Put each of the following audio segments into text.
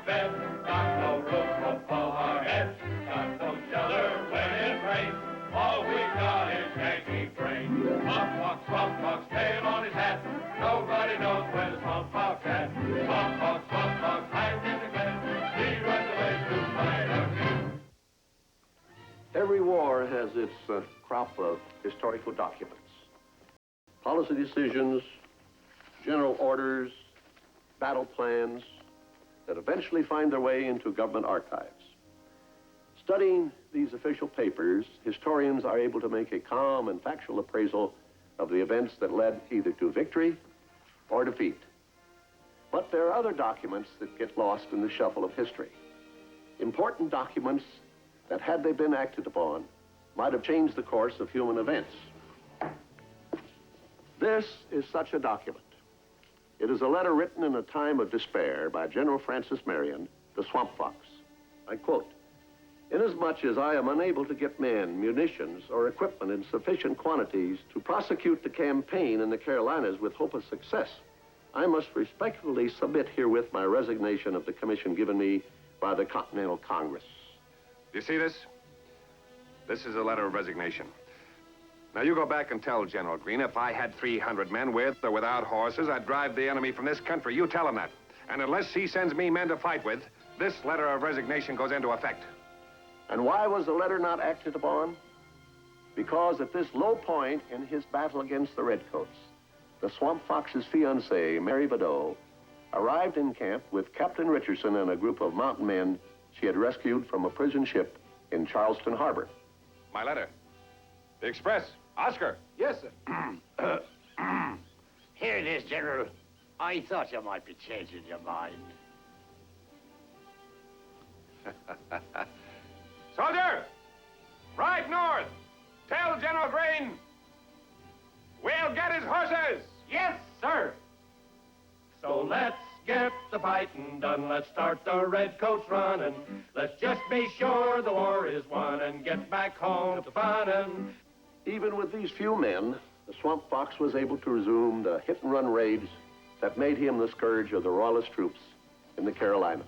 bed, got no roof above our heads, got no shelter when it rains. All we got is Yankee brains. Swamp fox, tail on his hat. Nobody knows where the swamp fox at. Swamp fox, hides in the glen. He runs away to find a king. Every war has its crop of historical documents. Policy decisions, general orders, battle plans that eventually find their way into government archives. Studying these official papers, historians are able to make a calm and factual appraisal of the events that led either to victory or defeat. But there are other documents that get lost in the shuffle of history. Important documents that, had they been acted upon, might have changed the course of human events. This is such a document. It is a letter written in a time of despair by General Francis Marion, the Swamp Fox. I quote, "Inasmuch as I am unable to get men, munitions, or equipment in sufficient quantities to prosecute the campaign in the Carolinas with hope of success, I must respectfully submit herewith my resignation of the commission given me by the Continental Congress." Do you see this? This is a letter of resignation. Now, you go back and tell General Greene if I had 300 men with or without horses, I'd drive the enemy from this country. You tell him that. And unless he sends me men to fight with, this letter of resignation goes into effect. And why was the letter not acted upon? Because at this low point in his battle against the Redcoats, the Swamp Fox's fiancée, Mary Badeau, arrived in camp with Captain Richardson and a group of mountain men she had rescued from a prison ship in Charleston Harbor. My letter. The Express. Oscar. Yes, sir. Here it is, General. I thought you might be changing your mind. Soldier! Ride north! Tell General Greene we'll get his horses! Yes, sir. So let's get the fighting done. Let's start the redcoats running. Let's just be sure the war is won and get back home to funnin'. Even with these few men, the Swamp Fox was able to resume the hit-and-run raids that made him the scourge of the Royalist troops in the Carolinas.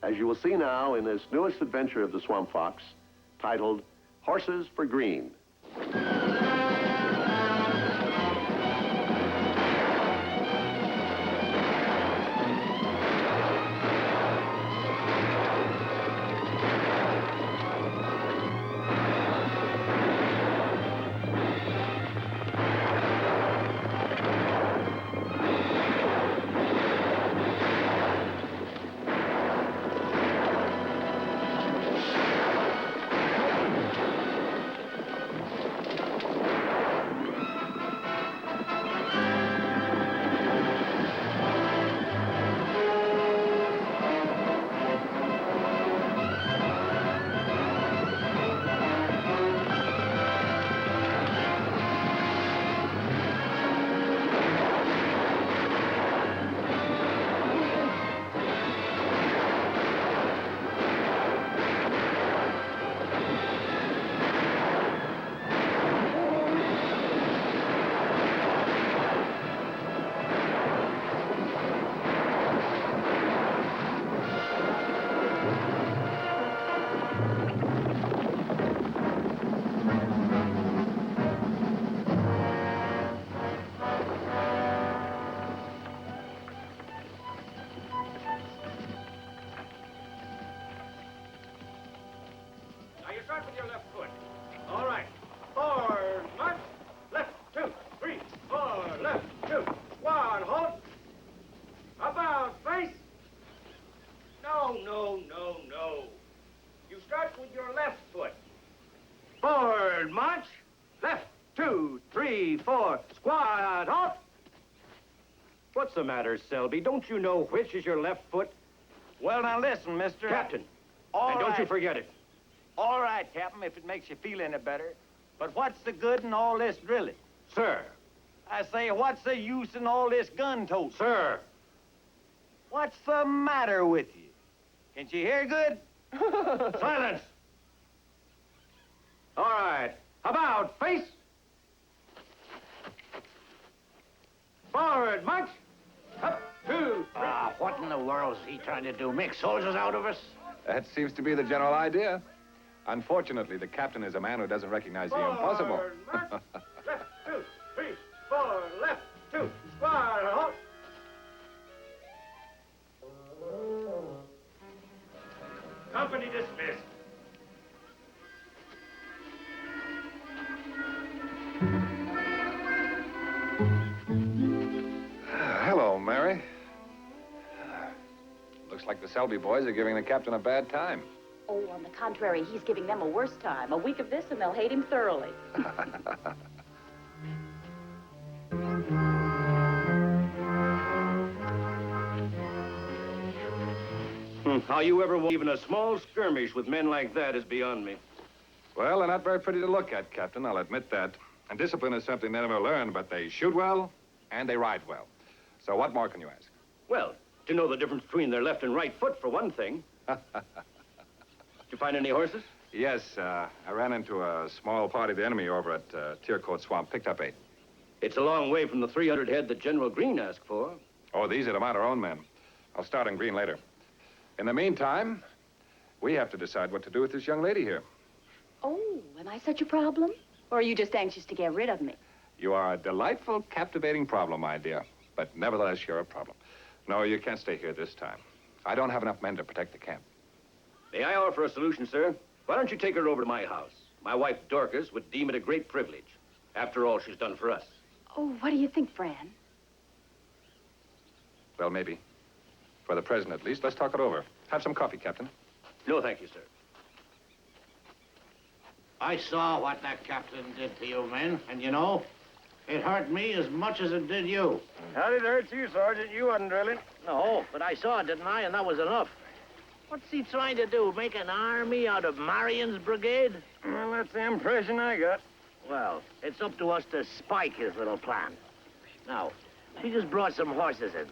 As you will see now in this newest adventure of the Swamp Fox, titled Horses for Greene. Start with your left foot. All right. Forward, march. Left, 2, 3, 4, left, 2. Squad, halt. About, face. No. You start with your left foot. Forward, march. Left, 2, 3, 4. Squad, halt. What's the matter, Selby? Don't you know which is your left foot? Well, now listen, mister. Captain. All and don't right. you forget it. All right, Captain, if it makes you feel any better. But what's the good in all this drilling? Sir. I say, what's the use in all this gun toting? Sir. What's the matter with you? Can't you hear good? Silence. All right. About, face. Forward, march. Up, two, What in the world is he trying to do? Make soldiers out of us? That seems to be the general idea. Unfortunately, the captain is a man who doesn't recognize the impossible. Left, 2, 3, 4, left, 2, square, halt. Company dismissed. Hello, Mary. Looks like the Selby boys are giving the captain a bad time. Oh, on the contrary, he's giving them a worse time. A week of this and they'll hate him thoroughly. How you ever won even a small skirmish with men like that is beyond me. Well, they're not very pretty to look at, Captain, I'll admit that. And discipline is something they never learn, but they shoot well and they ride well. So what more can you ask? Well, to know the difference between their left and right foot, for one thing. Did you find any horses? Yes, I ran into a small party of the enemy over at Tiercoat Swamp. Picked up 8. It's a long way from the 300 head that General Greene asked for. Oh, these are our own men. I'll start on Greene later. In the meantime, we have to decide what to do with this young lady here. Oh, am I such a problem? Or are you just anxious to get rid of me? You are a delightful, captivating problem, my dear. But nevertheless, you're a problem. No, you can't stay here this time. I don't have enough men to protect the camp. May I offer a solution, sir? Why don't you take her over to my house? My wife, Dorcas, would deem it a great privilege. After all she's done for us. Oh, what do you think, Fran? Well, maybe. For the present, at least. Let's talk it over. Have some coffee, Captain. No, thank you, sir. I saw what that captain did to you men, and you know, it hurt me as much as it did you. How did it hurt you, Sergeant? You wasn't drilling. No, but I saw it, didn't I? And that was enough. What's he trying to do? Make an army out of Marion's brigade? Well, that's the impression I got. Well, it's up to us to spike his little plan. Now, he just brought some horses in.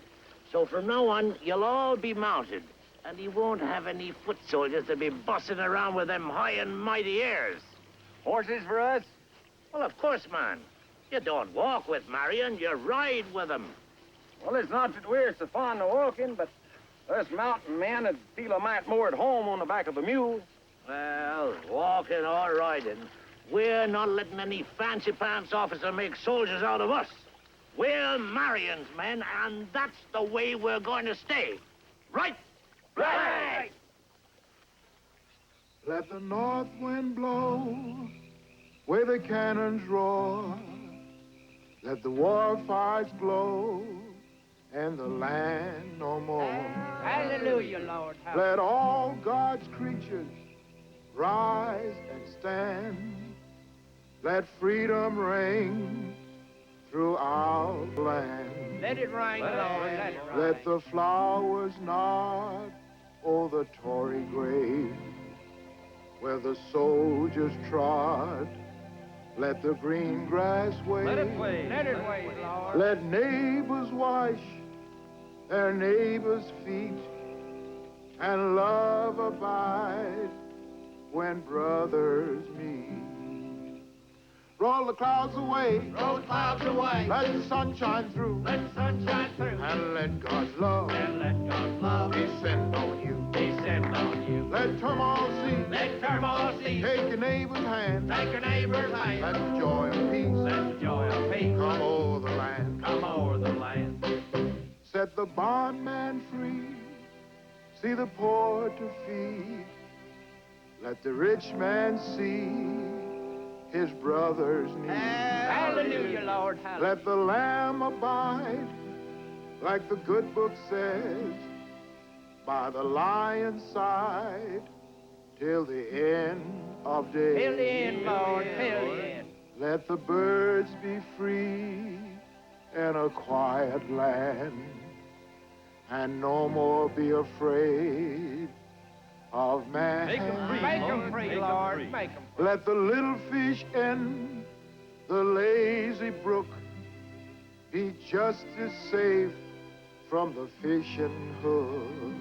So from now on, you'll all be mounted. And he won't have any foot soldiers to be bossing around with them high and mighty airs. Horses for us? Well, of course, man. You don't walk with Marion, you ride with him. Well, it's not that we're so fond of walking, but us mountain men would feel a mite more at home on the back of a mule. Well, walking or riding, we're not letting any fancy pants officer make soldiers out of us. We're Marion's men, and that's the way we're going to stay. Right? Right! Let the north wind blow where the cannons roar. Let the war fires glow and the land no more. Hallelujah, Lord. Let all God's creatures rise and stand. Let freedom ring throughout the land. Let it rain, Lord. Let it rain. Let the flowers nod o'er the Tory grave where the soldiers trod. Let the green grass wave. Let it wave. Let it wave, Lord. Let neighbors wash their neighbors' feet, and love abide when brothers meet. Roll the clouds away. Roll the clouds away. Let the sun shine through. Let the sun shine through. And let God's love And let God's love descend on you. descend on you. Let turmoil cease. Let turmoil cease. Take your neighbor's hand. Take your neighbor's hand. Let the joy of peace Let the joy of peace come over the land. come over the land. Set the bondman free. See the poor to feed. Let the rich man see his brother's need. Hallelujah, Lord. Hallelujah. Let the lamb abide, like the good book says, by the lion's side till the end of days. Till the end, Lord. Till the end. Let the birds be free in a quiet land, and no more be afraid of man. Make them free, Lord. Make them free. Let the little fish in the lazy brook be just as safe from the fishing hook.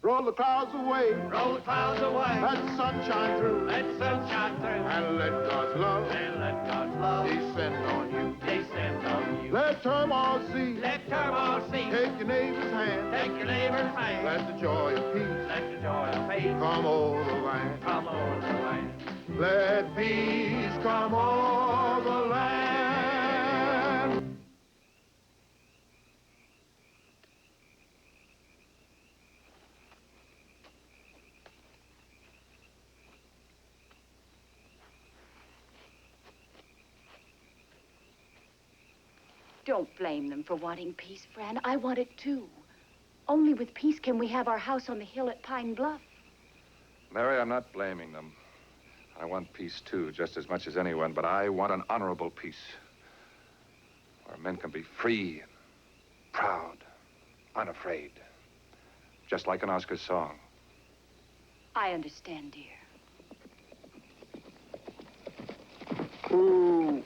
Roll the clouds away. Roll the clouds away. Let the sun shine through. Let the sun shine through. And let God's love And let God's love descend on you. descend on you. Let turmoil cease. Let turmoil cease. Take your neighbor's hand. Take your neighbor's hand. Let the joy of peace Let the joy of peace come over the land. come over the land. Let peace come over the land. Don't blame them for wanting peace, Fran. I want it too. Only with peace can we have our house on the hill at Pine Bluff. Mary, I'm not blaming them. I want peace, too, just as much as anyone, but I want an honorable peace. Where men can be free, proud, unafraid. Just like in Oscar's song. I understand, dear. Ooh.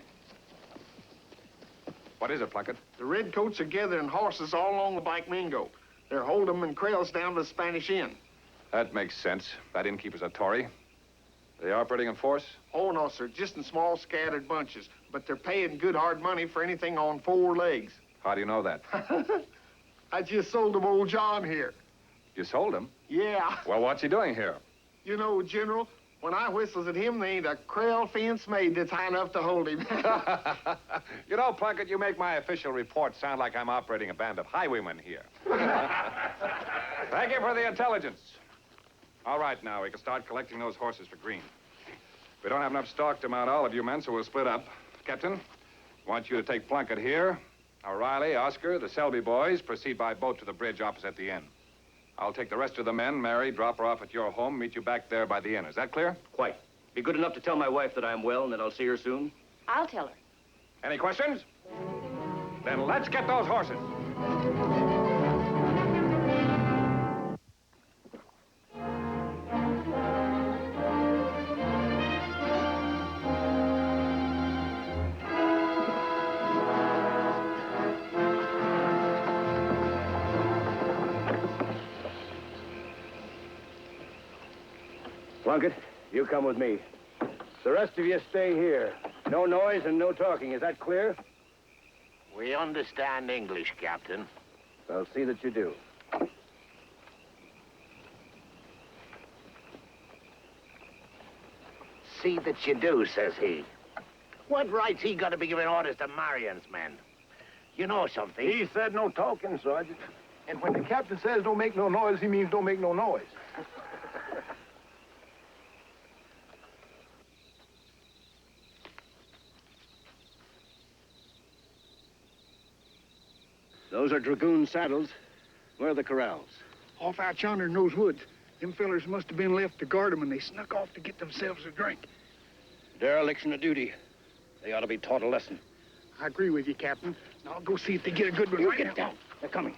What is it, Plunkett? The redcoats are gathering horses all along the Bike Mingo. They're holding them in kraals down to the Spanish Inn. That makes sense. That innkeeper's a Tory. They operating in force? Oh, no, sir, just in small, scattered bunches. But they're paying good, hard money for anything on 4 legs. How do you know that? I just sold them old John here. You sold him? Yeah. Well, what's he doing here? You know, General, when I whistles at him, there ain't a kraal fence made that's high enough to hold him. You know, Plunkett, you make my official report sound like I'm operating a band of highwaymen here. Thank you for the intelligence. All right, now, we can start collecting those horses for Greene. We don't have enough stock to mount all of you men, so we'll split up. Captain, I want you to take Plunkett here. Now, Riley, Oscar, the Selby boys proceed by boat to the bridge opposite the inn. I'll take the rest of the men, Mary, drop her off at your home, meet you back there by the inn. Is that clear? Quite. Be good enough to tell my wife that I'm well and that I'll see her soon? I'll tell her. Any questions? Then let's get those horses. Plunkett, you come with me. The rest of you stay here. No noise and no talking. Is that clear? We understand English, Captain. I'll see that you do. See that you do, says he. What right's he got to be giving orders to Marion's men? You know something? He said no talking, Sergeant. And when the captain says don't make no noise, he means don't make no noise. Those are dragoon saddles. Where are the corrals? Off out yonder in those woods. Them fellers must have been left to guard them, and they snuck off to get themselves a drink. Dereliction of duty. They ought to be taught a lesson. I agree with you, Captain. Now I'll go see if they get a good one right Get now. down. They're coming.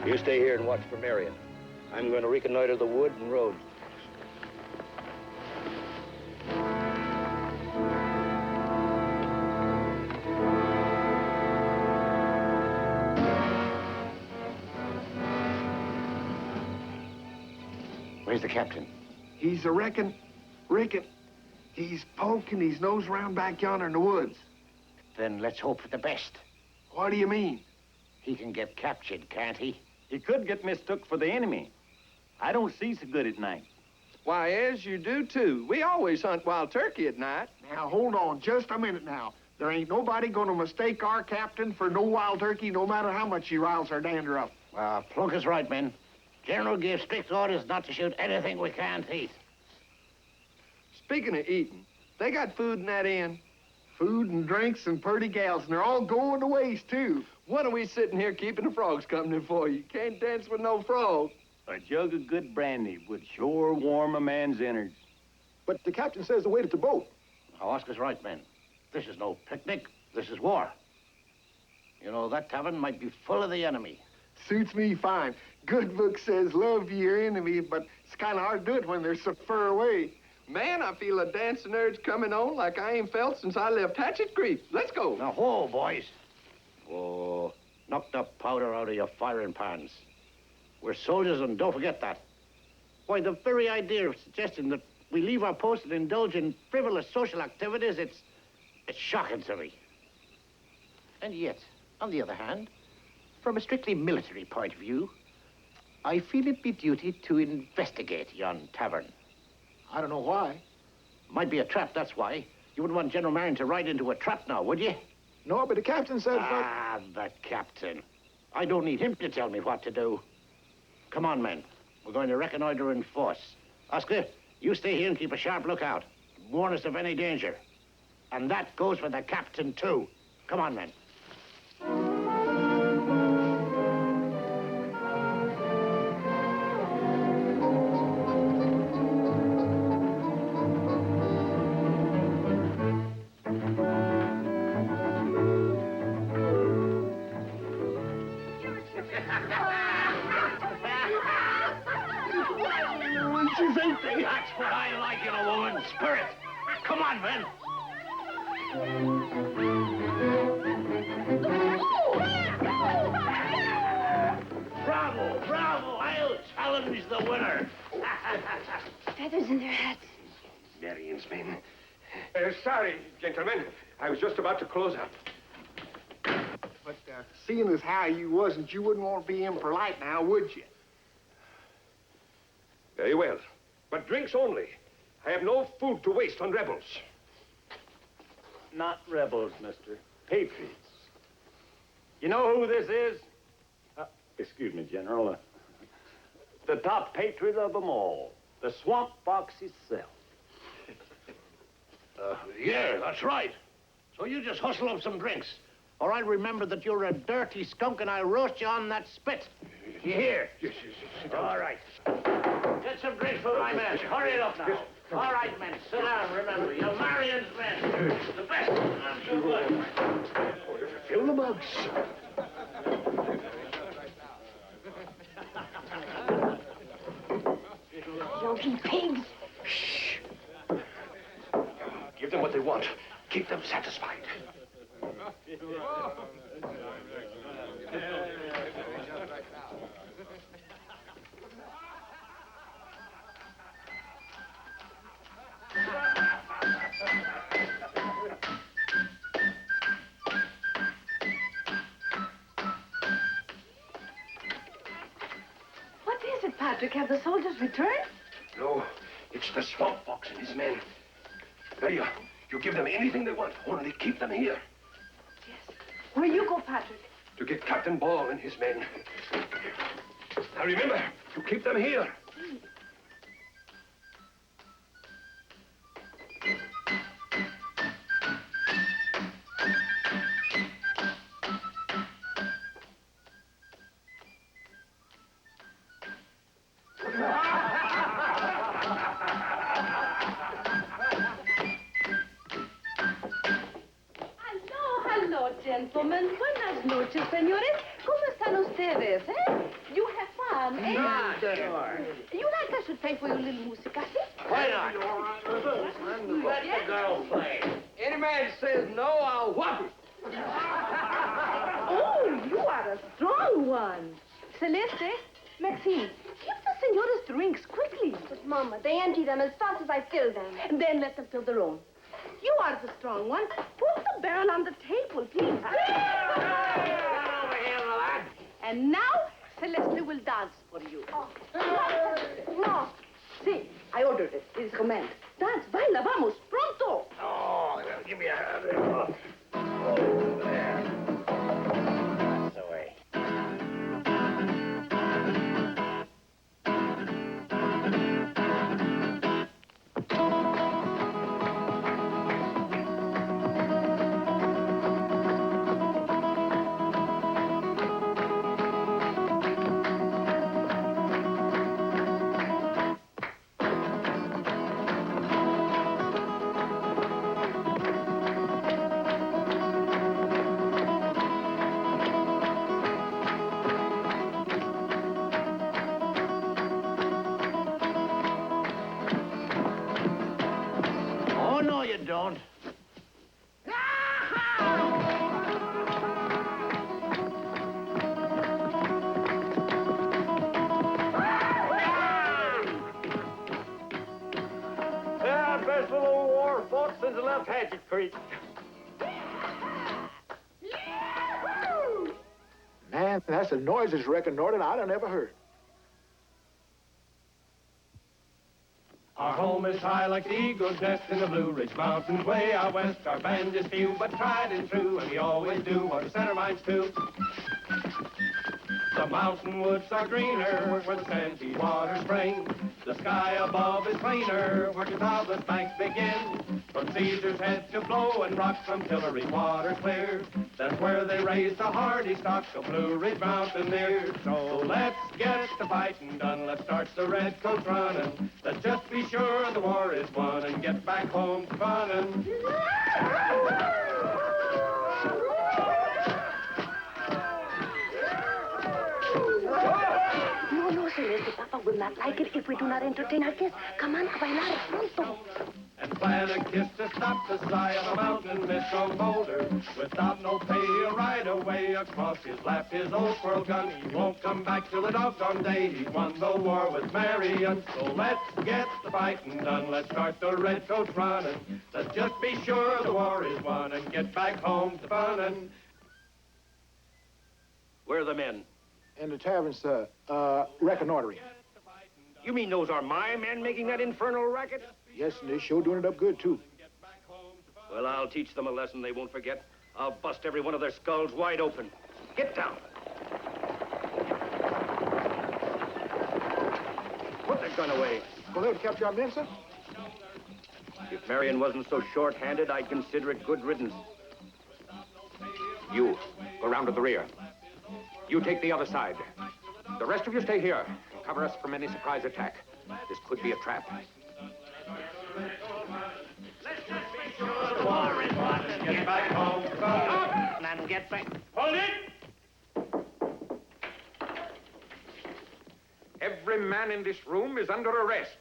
You stay here and watch for Marion. I'm going to reconnoiter the wood and road. Where's the captain? He's a reckon. He's poking his nose around back yonder in the woods. Then let's hope for the best. What do you mean? He can get captured, can't he? He could get mistook for the enemy. I don't see so good at night. Why, as you do, too. We always hunt wild turkey at night. Now, hold on just a minute now. There ain't nobody gonna mistake our captain for no wild turkey, no matter how much he riles our dander up. Plunkett's right, men. General gives strict orders not to shoot anything we can't eat. Speaking of eating, they got food in that inn. Food and drinks and purty gals, and they're all going to waste, too. What are we sitting here keeping the frogs company for? You can't dance with no frog. A jug of good brandy would sure warm a man's innards. But the captain says to wait at the boat. Now, Oscar's right, men. This is no picnic. This is war. You know, that tavern might be full of the enemy. Suits me fine. Good book says love your enemy, but it's kind of hard to do it when they're so far away. Man, I feel a dancing urge coming on like I ain't felt since I left Hatchet Creek. Let's go. Now, whoa, boys. Whoa. Knock the powder out of your firing pans. We're soldiers, and don't forget that. Why, the very idea of suggesting that we leave our post and indulge in frivolous social activities, it's shocking to me. And yet, on the other hand, from a strictly military point of view, I feel it be duty to investigate yon tavern. I don't know why. Might be a trap, that's why. You wouldn't want General Marion to ride into a trap now, would you? No, but the captain said... Ah, the captain. I don't need him to tell me what to do. Come on, men. We're going to reconnoiter in force. Oscar, you stay here and keep a sharp lookout. Warn us of any danger. And that goes for the captain, too. Come on, men. That's what I like in a woman. Spirit. Come on, men. Bravo, bravo. I'll challenge the winner. Feathers in their hats. Marion's men. Sorry, gentlemen. I was just about to close up. But seeing as how you wasn't, you wouldn't want to be impolite now, would you? Very well. But drinks only. I have no food to waste on rebels. Not rebels, mister. Patriots. You know who this is? Excuse me, General. The top patriot of them all. The swamp fox himself. Yeah, that's right. So you just hustle up some drinks. Or I'll remember that you're a dirty skunk and I'll roast you on that spit. You hear? Yes. All right. Get some drinks for my men. Hurry it up now. Yes. All right, men. Sit down. Remember, you're Marion's men. The best. I'm so good. Fill the mugs. Yogi pigs. Shh. Give them what they want. Keep them satisfied. What is it, Patrick? Have the soldiers returned? No, it's the swamp fox and his men. There you are. You give them anything they want, only keep them here. Yes. Where you go, Patrick? To get Captain Ball and his men. Now remember, you keep them here. Gentlemen, buenas noches, señores. ¿Cómo están ustedes, eh? You have fun, eh? Sure. You like I should pay for your little music, I see? Why not? Let the girl play. Any man says no, I'll whop him. Oh, you are a strong one. Celeste, Maxine, give the senores drinks quickly. But, Mama, they empty them as fast as I fill them. Then let them fill their own. You are the strong one. Put the barrel on the table, please. Get over here, my lad. And now, Celeste will dance for you. Oh. No. See, I ordered it. It is command. Dance, baila, vamos, pronto. Oh, give me a hand. Oh, there. That's the way. Don't. war fought since I left Hatchet Creek. Man, that's the noisiest reconnoitering I done ever heard. Our home is high like the eagle's nest in the Blue Ridge Mountains way out west. Our band is few but tried and true, and we always do what we set our minds to. The mountain woods are greener where the sandy waters spring. The sky above is cleaner where the cloudless banks begin. From Caesar's Head to Blow and Rock, from Tillery water clear. That's where they raise the hardy stock of Blue Ridge Mountaineers. So let's get the fighting done. Let's start the redcoats running. Let's just be sure the war is won and get back home to funnin'. No, Celeste, Papa will not like it if we do not entertain our guests. Come on, a bailar pronto. And plan a kiss to stop the sigh of a mountain mist grown bolder. Without no pay, he'll ride away across his lap, his old squirrel gun. He won't come back till the doggone day he won the war with Marion. So let's get the fighting done. Let's start the redcoats running. Let's just be sure the war is won and get back home to funnin'. Where are the men? In the tavern, sir. Reconnoitering. You mean those are my men making that infernal racket? Yes, and they're sure doing it up good, too. Well, I'll teach them a lesson they won't forget. I'll bust every one of their skulls wide open. Get down. Put the gun away. Well, they'll capture our men, sir? If Marion wasn't so short-handed, I'd consider it good riddance. You, go round to the rear. You take the other side. The rest of you stay here and cover us from any surprise attack. This could be a trap. Let's just be sure the war is won and get back home to funnin'. And get back. Hold it! Every man in this room is under arrest.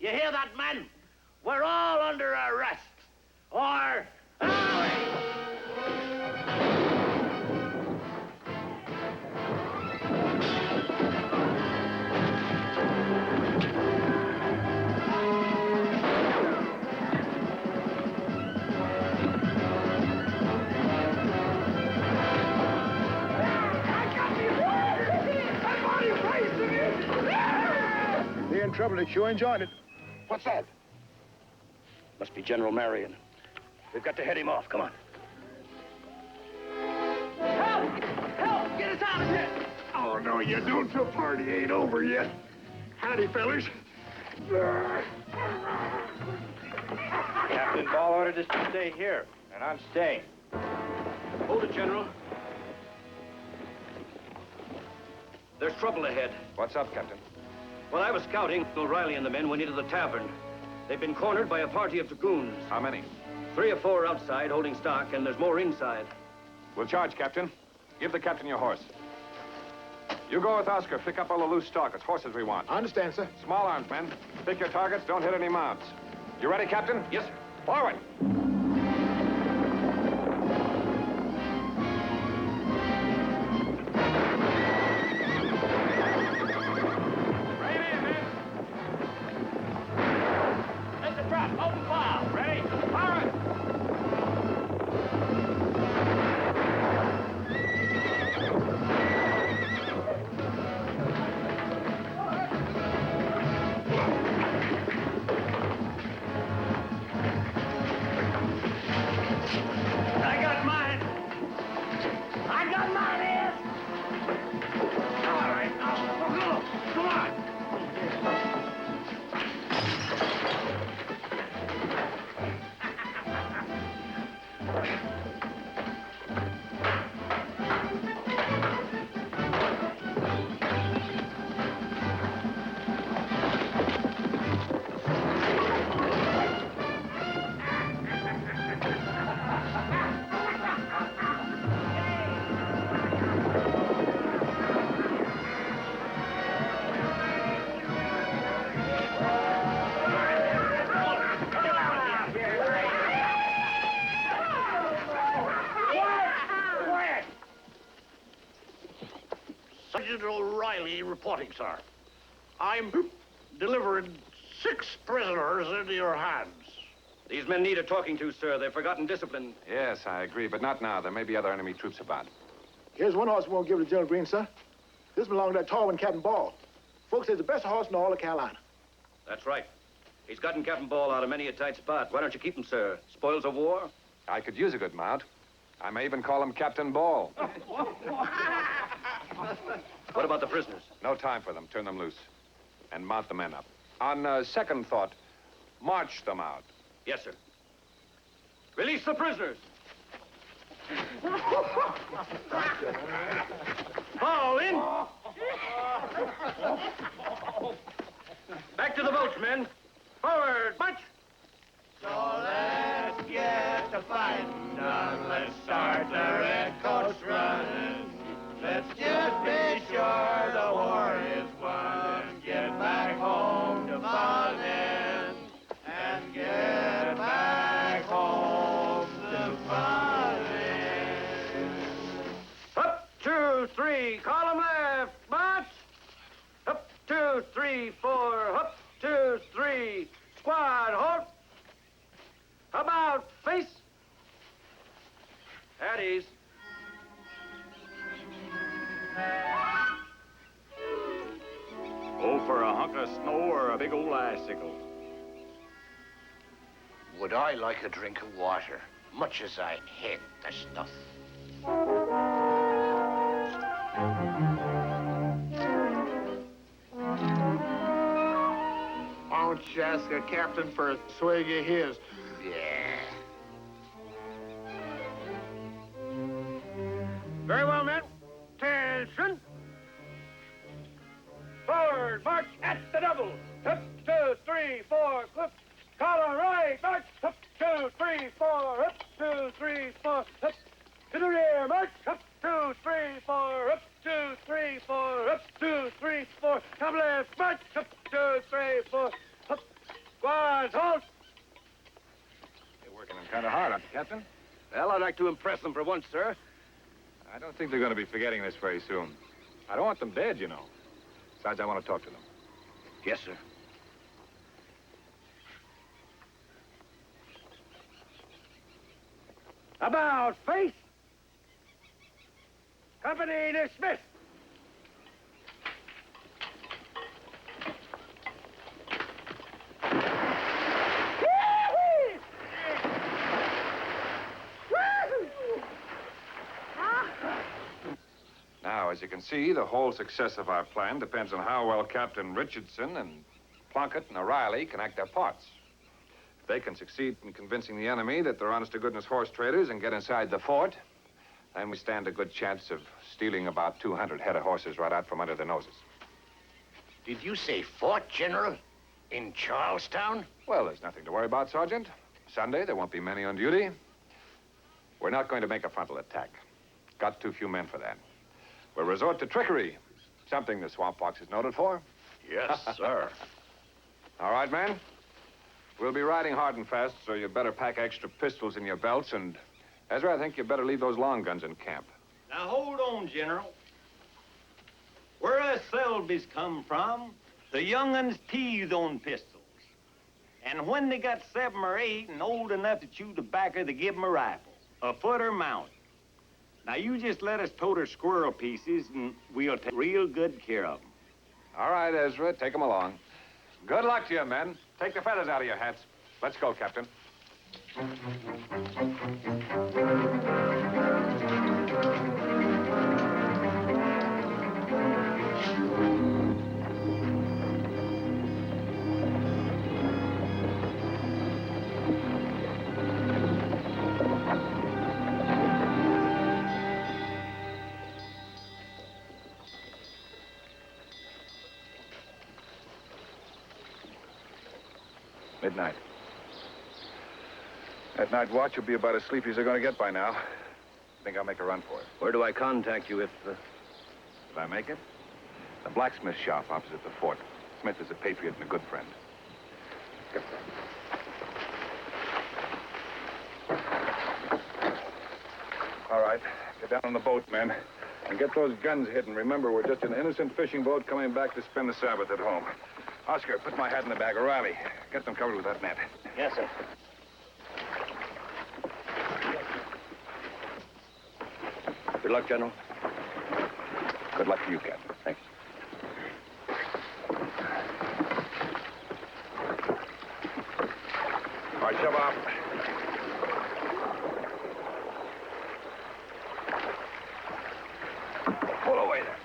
You hear that, man? We're all under arrest. Or... They're in trouble. They sure enjoyed it. What's that? Must be General Marion. We've got to head him off. Come on. Help! Help! Get us out of here! Oh, no, you don't. The party ain't over yet. Howdy, fellas. Captain Ball ordered us to stay here, and I'm staying. Hold it, General. There's trouble ahead. What's up, Captain? While I was scouting, O'Reilly and the men went into the tavern. They've been cornered by a party of dragoons. How many? 3 or 4 outside holding stock, and there's more inside. We'll charge, Captain. Give the captain your horse. You go with Oscar. Pick up all the loose stock. It's horses we want. I understand, sir. Small arms, men. Pick your targets. Don't hit any mounts. You ready, Captain? Yes, sir. Forward. Sergeant O'Reilly reporting, sir. I'm delivering 6 prisoners into your hands. These men need a talking to, sir. They've forgotten discipline. Yes, I agree, but not now. There may be other enemy troops about. Here's one horse we won't give to General Greene, sir. This belonged to that tall one, Captain Ball. Folks, he's the best horse in all of Carolina. That's right. He's gotten Captain Ball out of many a tight spot. Why don't you keep him, sir? Spoils of war? I could use a good mount. I may even call him Captain Ball. What about the prisoners? No time for them. Turn them loose. And mount the men up. On second thought, march them out. Yes, sir. Release the prisoners. Fall in. Back to the boats, men. Forward, march. So let's get to fighting done. Let's start the redcoats running. Let's just be sure the war is won. Get back home to Fallen and get back home to Fallen. Up, 2, 3, column left, march. Up, 2, 3, 4, up, 2, 3, squad, halt. About, face. At ease. Go for a hunk of snow or a big old icicle. Would I like a drink of water, much as I hate the stuff? Why don't you ask a captain for a swig of his? Yeah. Very well, men. Attention. Forward, march at the double. Up, 2, 3, 4, clip. Column right, march. Up, 2, 3, 4, up, 2, 3, 4, up. To the rear, march. Up, 2, 3, 4, up, 2, 3, 4, up, 2, 3, 4. Come left, march. Up, 2, 3, 4, up. Squads, halt. You're working them kind of hard, aren't you, Captain? Well, I'd like to impress them for once, sir. I don't think they're going to be forgetting this very soon. I don't want them dead, you know. Besides, I want to talk to them. Yes, sir. About face. Company dismissed. Now, as you can see, the whole success of our plan depends on how well Captain Richardson and Plunkett and O'Reilly can act their parts. If they can succeed in convincing the enemy that they're honest-to-goodness horse traders and get inside the fort, then we stand a good chance of stealing about 200 head of horses right out from under their noses. Did you say fort, General? In Charlestown? Well, there's nothing to worry about, Sergeant. Sunday, there won't be many on duty. We're not going to make a frontal attack. Got too few men for that. We'll resort to trickery, something the Swamp Fox is noted for. Yes, sir. All right, man. We'll be riding hard and fast, so you better pack extra pistols in your belts, and Ezra, I think you better leave those long guns in camp. Now, hold on, General. Where us Selby's come from, the young'uns teased on pistols. And when they got 7 or 8 and old enough to chew tobacco, they give 'em a rifle, a foot or mount. Now, you just let us tote our squirrel pieces, and we'll take real good care of 'em. All right, Ezra, take them along. Good luck to you, men. Take the feathers out of your hats. Let's go, Captain. Midnight. That night watch will be about as sleepy as they're going to get by now. I think I'll make a run for it. Where do I contact you if... Did I make it? The blacksmith shop opposite the fort. Smith is a patriot and a good friend. Get All right. Get down on the boat, men. And get those guns hidden. Remember, we're just an innocent fishing boat coming back to spend the Sabbath at home. Oscar, put my hat in the bag. O'Reilly, get them covered with that net. Yes, sir. Good luck, General. Good luck to you, Captain. Thanks. All right, shove off. Pull away there.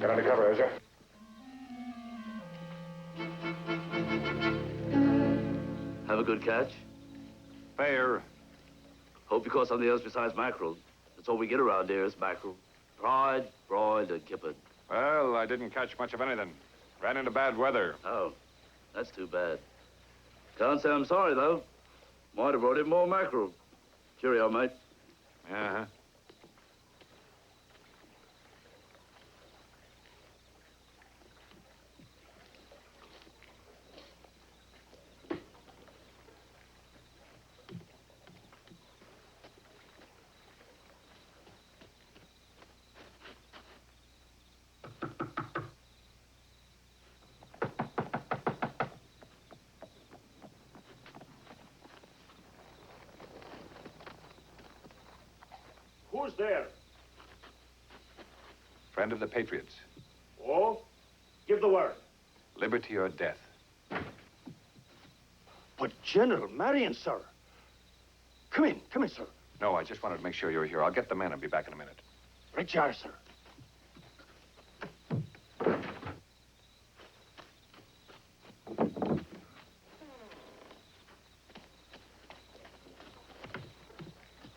Get under cover, Ezra. Have a good catch? Fair. Hope you caught something else besides mackerel. That's all we get around here is mackerel. Fried, broiled, and kippered. Well, I didn't catch much of anything. Ran into bad weather. Oh, that's too bad. Can't say I'm sorry, though. Might have brought in more mackerel. Cheerio, mate. Uh-huh. Who's there? Friend of the Patriots. Oh? Give the word. Liberty or death. But General, Marion, sir. Come in, sir. No, I just wanted to make sure you were here. I'll get the men and be back in a minute. Right you are, sir.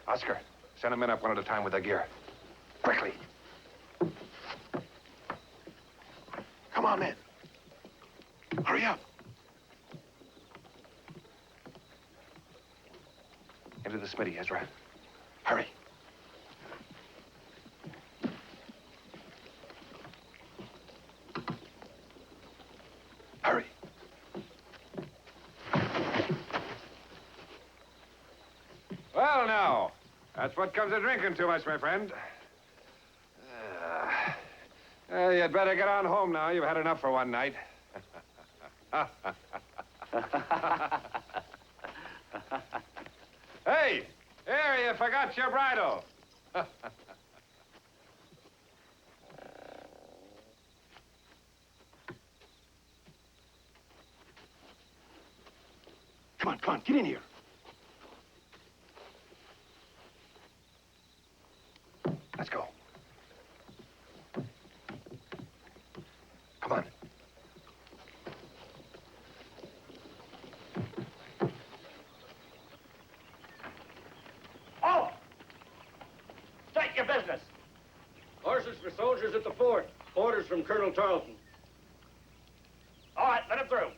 Oscar, send the men up one at a time with their gear. Quickly. Come on, men. Hurry up. Into the smithy, Ezra. Hurry. Hurry. Well, now, that's what comes of drinking too much, my friend. You'd better get on home now. You've had enough for one night. Hey, here, you forgot your bridle. Come on, get in here. Let's go. Come on. Oh! State your business. Horses for soldiers at the fort. Orders from Colonel Tarleton. All right, let him through.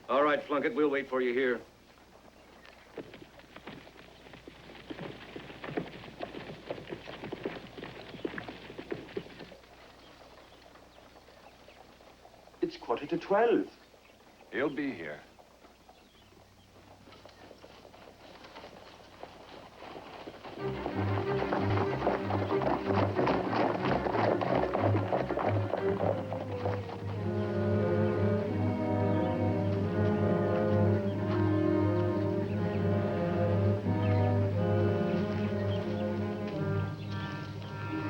All right, Plunkett, we'll wait for you here. It's 11:45. He'll be here.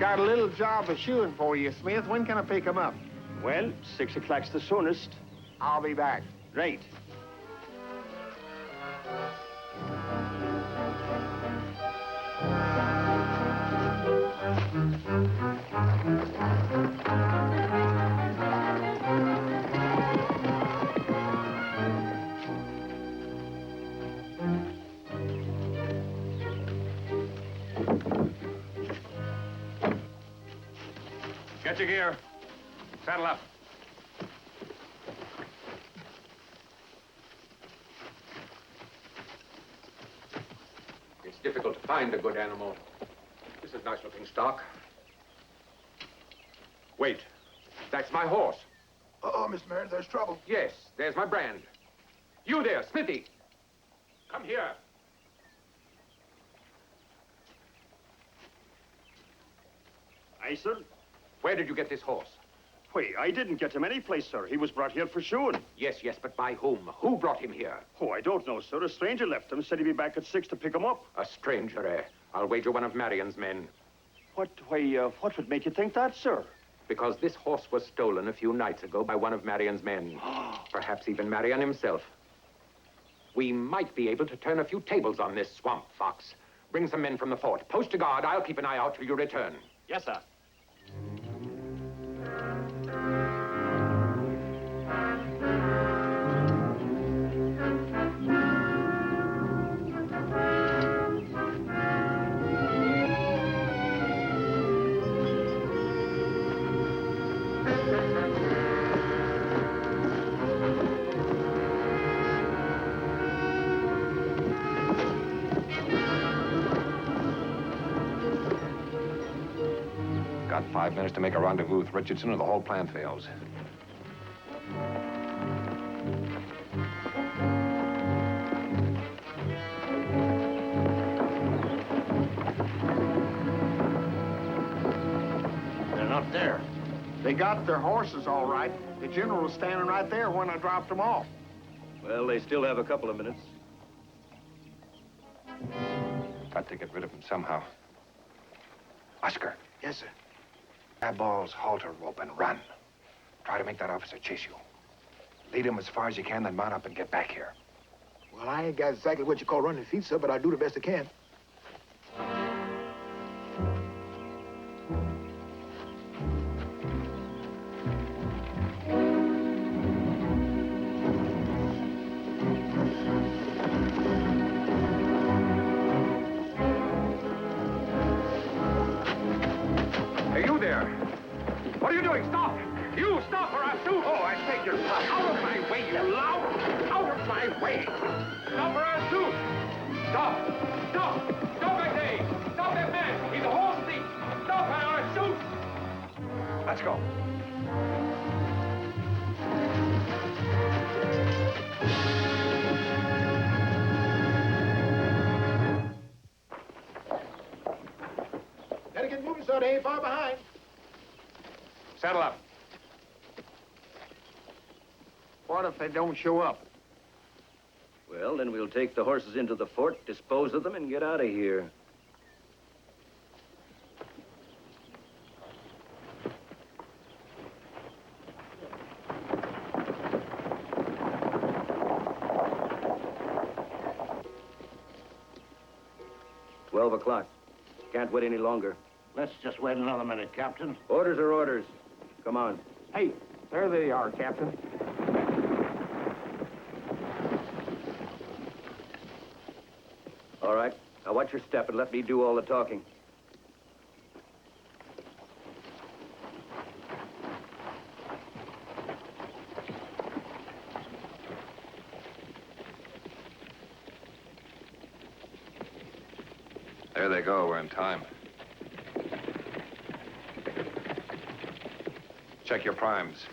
Got a little job of shoeing for you, Smith. When can I pick him up? Well, 6 o'clock's the soonest. I'll be back. Right. Get your gear. Saddle up. It's difficult to find a good animal. This is nice-looking stock. Wait. That's my horse. Uh-oh, Miss Marion, there's trouble. Yes, there's my brand. You there, Smithy. Come here. Aye, sir. Where did you get this horse? Why, I didn't get him any place, sir. He was brought here for shoeing. Yes, but by whom? Who brought him here? Oh, I don't know, sir. A stranger left him, said he'd be back at 6 to pick him up. A stranger, eh? I'll wager one of Marion's men. What would make you think that, sir? Because this horse was stolen a few nights ago by one of Marion's men. Perhaps even Marion himself. We might be able to turn a few tables on this swamp fox. Bring some men from the fort. Post a guard. I'll keep an eye out till you return. Yes, sir. Got 5 minutes to make a rendezvous with Richardson or the whole plan fails. They're not there. They got their horses all right. The general was standing right there when I dropped them off. Well, they still have a couple of minutes. Got to get rid of him somehow. Oscar. Yes, sir. Grab Ball's halter rope and run. Try to make that officer chase you. Lead him as far as you can, then mount up and get back here. Well, I ain't got exactly what you call running feet, sir, but I'll do the best I can. Hey, you there. What are you doing? Stop! You stop or I'll shoot! Oh, I take your time. Out of my way, you lout! Out of my way! Stop or I'll shoot! Stop! Stop! Stop, I say! Stop that man! He's a horse thief! Stop or I'll shoot! Let's go. Gotta get moving, sir. They ain't far behind. Saddle up. What if they don't show up? Well, then we'll take the horses into the fort, dispose of them, and get out of here. "12 o'clock. Can't wait any longer. Let's just wait another minute, Captain. Orders are orders. Come on. Hey, there they are, Captain. All right. Now watch your step and let me do all the talking. There they go. We're in time. Check your primes.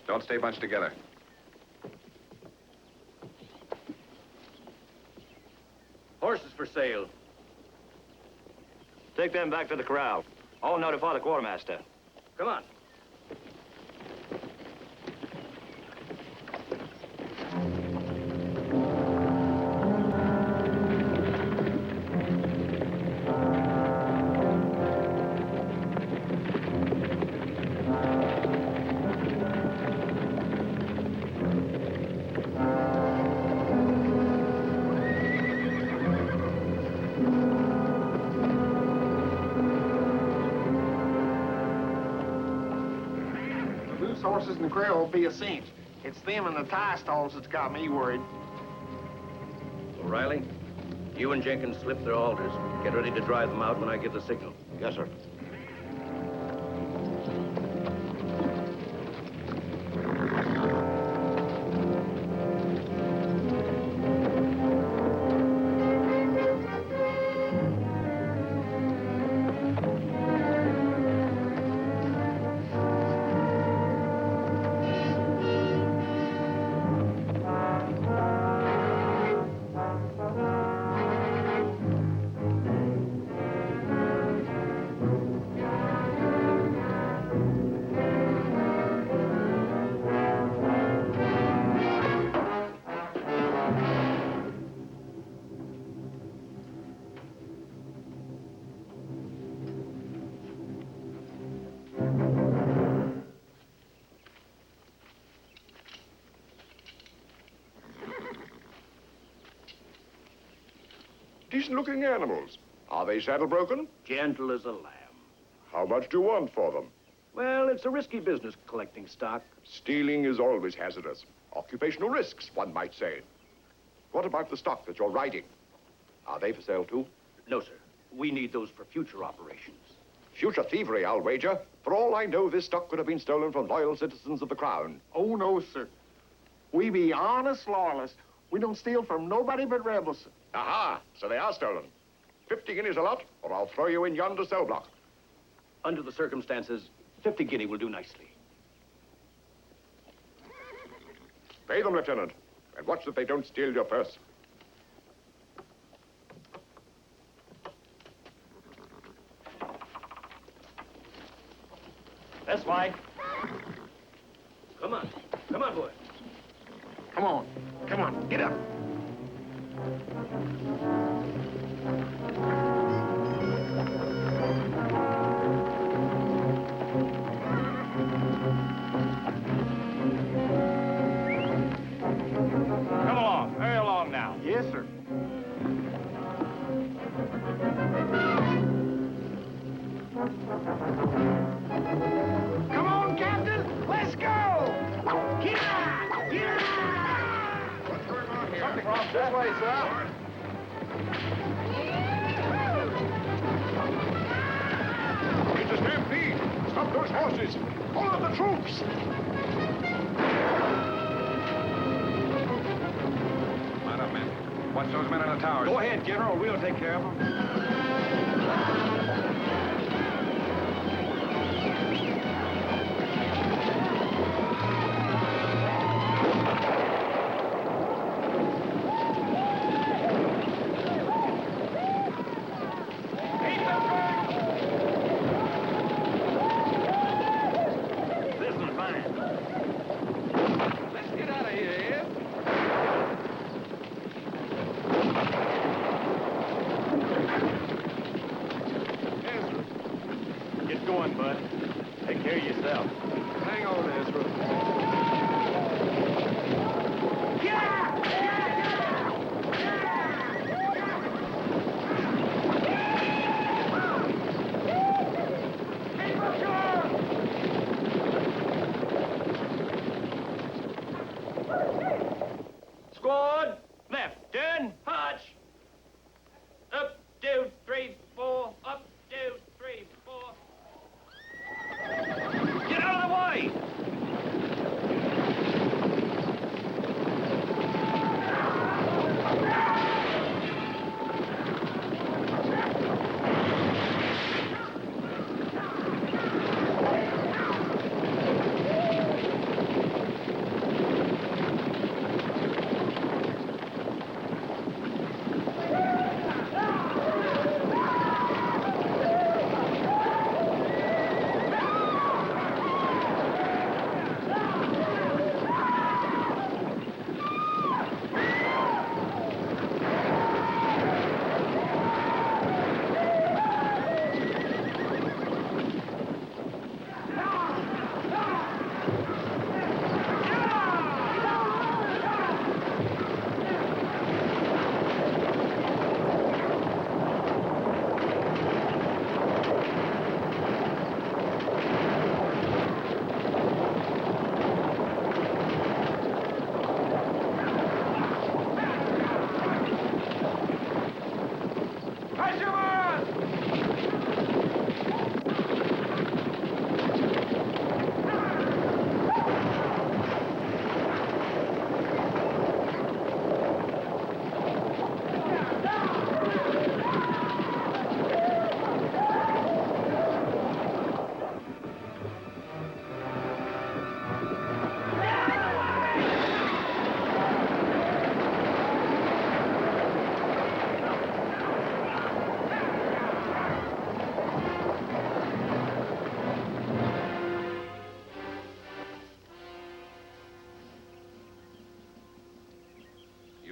Don't stay bunched together. Horses for sale. Take them back to the corral. I'll notify the quartermaster. Come on. loose horses in the corral will be a cinch. It's them and the tie stalls that's got me worried. O'Reilly, you and Jenkins slip their halters. Get ready to drive them out when I give the signal. Yes, sir. Decent-looking animals. Are they saddle broken? Gentle as a lamb. How much do you want for them? Well, it's a risky business collecting stock. Stealing is always hazardous. Occupational risks, one might say. What about the stock that you're riding? Are they for sale, too? No, sir. We need those for future operations. Future thievery, I'll wager. For all I know, this stock could have been stolen from loyal citizens of the Crown. Oh, no, sir. We be honest loyalists. We don't steal from nobody but rebels, sir. Aha! So they are stolen. 50 guineas a lot, or I'll throw you in yonder cell block. Under the circumstances, 50 guinea will do nicely. Pay them, Lieutenant, and watch that they don't steal your purse. That's why. Come on. Come on, boy. Come on. Come on. Get up. Come along. Hurry along now. Yes, sir. Come on, Captain. Let's go. Get out. Get out. What's going on here? Something wrong this way, sir. It's a stampede. Stop those horses. Call out the troops. Line up, men. Watch those men on the towers. Go ahead, General. We'll take care of them.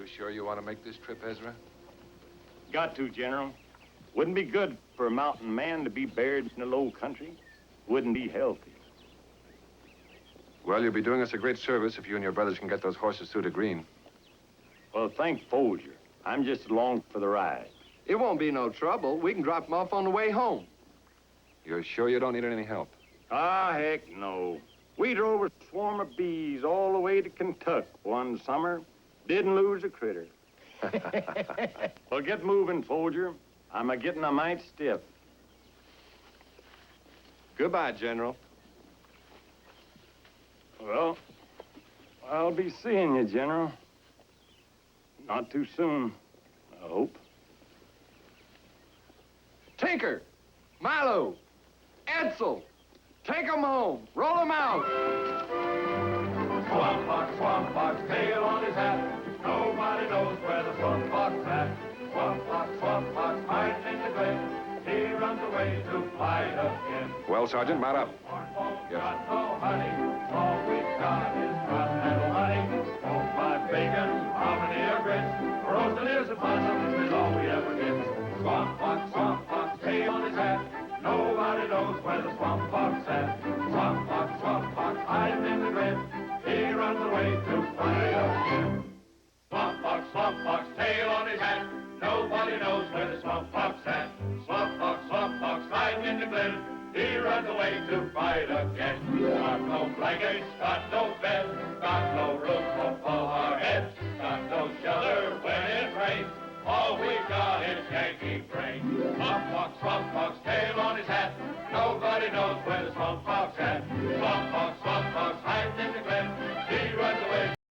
You sure you want to make this trip, Ezra? Got to, General. Wouldn't be good for a mountain man to be buried in the low country. Wouldn't be healthy. Well, you'll be doing us a great service if you and your brothers can get those horses through to Greene. Well, thank Folger. I'm just along for the ride. It won't be no trouble. We can drop them off on the way home. You're sure you don't need any help? Ah, heck no. We drove a swarm of bees all the way to Kentucky one summer. Didn't lose a critter. Well, get moving, Folger. I'm a-getting a mite stiff. Goodbye, General. Well, I'll be seeing you, General. Not too soon, I hope. Tinker, Milo, Edsel, take 'em home. Roll 'em out. Swamp fox, tail on his hat. Nobody knows where the swamp fox is at. Swamp fox, hiding in the glen. He runs away to fight again. Well, Sergeant, mount up. Yes. Got no honey. All we've got is continental honey. Won't buy bacon, hominy, or grits. Roasted ears and possum is all we ever get. Swamp fox, tail on his hat. Nobody knows where the swamp fox is at. Swamp fox, hiding in the glen. He runs away to fight again. Swamp fox, tail on his hat. Nobody knows where the swamp fox is at. Swamp fox, hiding in the glen. He runs away to fight again. Got no blankets, got no bed, got no roof above our heads, got no shelter when it rains. All we got is Yankee brains. Swamp fox,